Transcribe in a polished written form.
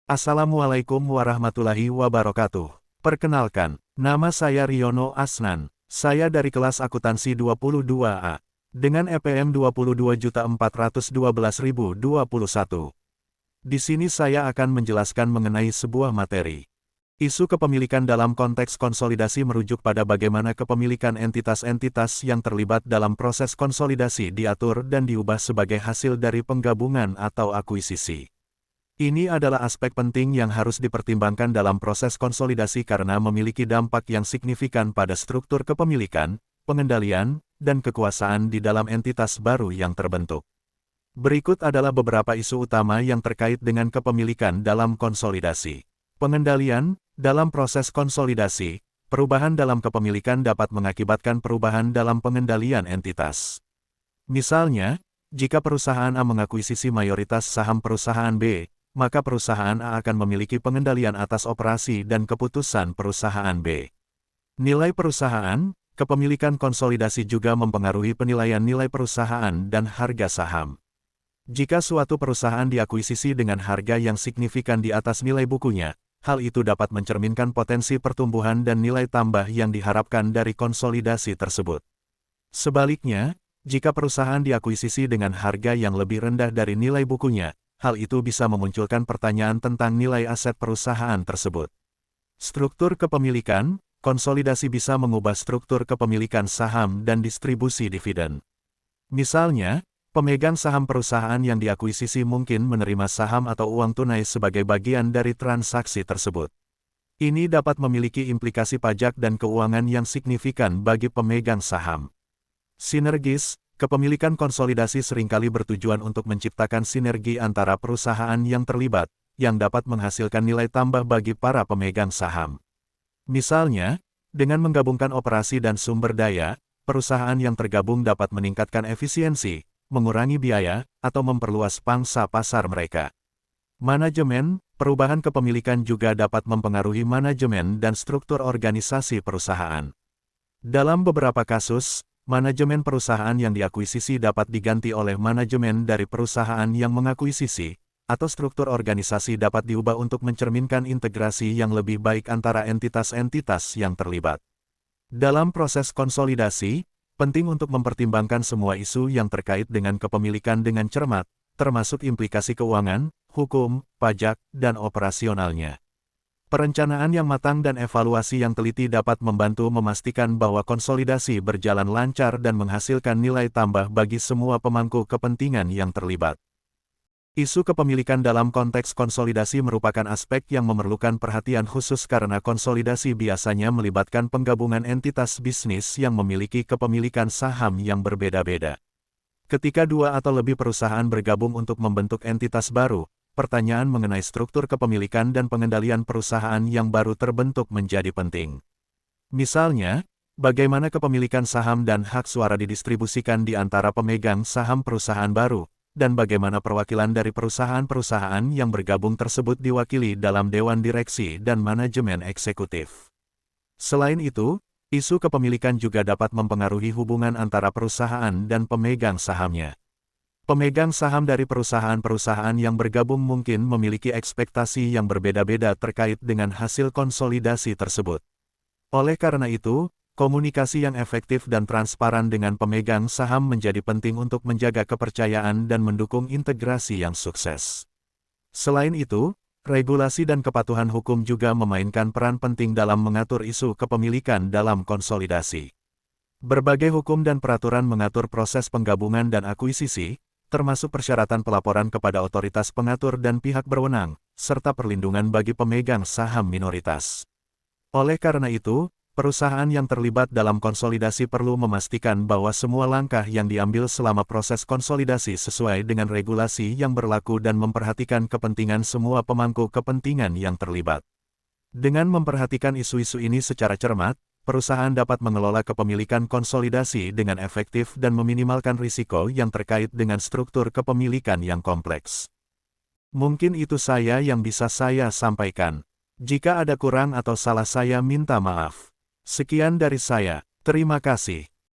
Assalamualaikum warahmatullahi wabarakatuh. Perkenalkan, nama saya Riono Asnan. Saya dari kelas akuntansi 22A. Dengan EPM 22.412.021. Di sini saya akan menjelaskan mengenai sebuah materi. Isu kepemilikan dalam konteks konsolidasi merujuk pada bagaimana kepemilikan entitas-entitas yang terlibat dalam proses konsolidasi diatur dan diubah sebagai hasil dari penggabungan atau akuisisi. Ini adalah aspek penting yang harus dipertimbangkan dalam proses konsolidasi karena memiliki dampak yang signifikan pada struktur kepemilikan, pengendalian, dan kekuasaan di dalam entitas baru yang terbentuk. Berikut adalah beberapa isu utama yang terkait dengan kepemilikan dalam konsolidasi. Pengendalian. Dalam proses konsolidasi, perubahan dalam kepemilikan dapat mengakibatkan perubahan dalam pengendalian entitas. Misalnya, jika perusahaan A mengakuisisi mayoritas saham perusahaan B, maka perusahaan A akan memiliki pengendalian atas operasi dan keputusan perusahaan B. Nilai perusahaan, kepemilikan konsolidasi juga mempengaruhi penilaian nilai perusahaan dan harga saham. Jika suatu perusahaan diakuisisi dengan harga yang signifikan di atas nilai bukunya, hal itu dapat mencerminkan potensi pertumbuhan dan nilai tambah yang diharapkan dari konsolidasi tersebut. Sebaliknya, jika perusahaan diakuisisi dengan harga yang lebih rendah dari nilai bukunya, hal itu bisa memunculkan pertanyaan tentang nilai aset perusahaan tersebut. Struktur kepemilikan, konsolidasi bisa mengubah struktur kepemilikan saham dan distribusi dividen. Misalnya, pemegang saham perusahaan yang diakuisisi mungkin menerima saham atau uang tunai sebagai bagian dari transaksi tersebut. Ini dapat memiliki implikasi pajak dan keuangan yang signifikan bagi pemegang saham. Sinergis, kepemilikan konsolidasi seringkali bertujuan untuk menciptakan sinergi antara perusahaan yang terlibat, yang dapat menghasilkan nilai tambah bagi para pemegang saham. Misalnya, dengan menggabungkan operasi dan sumber daya, perusahaan yang tergabung dapat meningkatkan efisiensi, mengurangi biaya, atau memperluas pangsa pasar mereka. Manajemen, perubahan kepemilikan juga dapat mempengaruhi manajemen dan struktur organisasi perusahaan. Dalam beberapa kasus, manajemen perusahaan yang diakuisisi dapat diganti oleh manajemen dari perusahaan yang mengakuisisi, atau struktur organisasi dapat diubah untuk mencerminkan integrasi yang lebih baik antara entitas-entitas yang terlibat. Dalam proses konsolidasi, penting untuk mempertimbangkan semua isu yang terkait dengan kepemilikan dengan cermat, termasuk implikasi keuangan, hukum, pajak, dan operasionalnya. Perencanaan yang matang dan evaluasi yang teliti dapat membantu memastikan bahwa konsolidasi berjalan lancar dan menghasilkan nilai tambah bagi semua pemangku kepentingan yang terlibat. Isu kepemilikan dalam konteks konsolidasi merupakan aspek yang memerlukan perhatian khusus karena konsolidasi biasanya melibatkan penggabungan entitas bisnis yang memiliki kepemilikan saham yang berbeda-beda. Ketika dua atau lebih perusahaan bergabung untuk membentuk entitas baru, pertanyaan mengenai struktur kepemilikan dan pengendalian perusahaan yang baru terbentuk menjadi penting. Misalnya, bagaimana kepemilikan saham dan hak suara didistribusikan di antara pemegang saham perusahaan baru, dan bagaimana perwakilan dari perusahaan-perusahaan yang bergabung tersebut diwakili dalam dewan direksi dan manajemen eksekutif. Selain itu, isu kepemilikan juga dapat mempengaruhi hubungan antara perusahaan dan pemegang sahamnya. Pemegang saham dari perusahaan-perusahaan yang bergabung mungkin memiliki ekspektasi yang berbeda-beda terkait dengan hasil konsolidasi tersebut. Oleh karena itu, komunikasi yang efektif dan transparan dengan pemegang saham menjadi penting untuk menjaga kepercayaan dan mendukung integrasi yang sukses. Selain itu, regulasi dan kepatuhan hukum juga memainkan peran penting dalam mengatur isu kepemilikan dalam konsolidasi. Berbagai hukum dan peraturan mengatur proses penggabungan dan akuisisi, termasuk persyaratan pelaporan kepada otoritas pengatur dan pihak berwenang, serta perlindungan bagi pemegang saham minoritas. Oleh karena itu, perusahaan yang terlibat dalam konsolidasi perlu memastikan bahwa semua langkah yang diambil selama proses konsolidasi sesuai dengan regulasi yang berlaku dan memperhatikan kepentingan semua pemangku kepentingan yang terlibat. Dengan memperhatikan isu-isu ini secara cermat, perusahaan dapat mengelola kepemilikan konsolidasi dengan efektif dan meminimalkan risiko yang terkait dengan struktur kepemilikan yang kompleks. Mungkin itu saja yang bisa saya sampaikan. Jika ada kurang atau salah saya minta maaf. Sekian dari saya, terima kasih.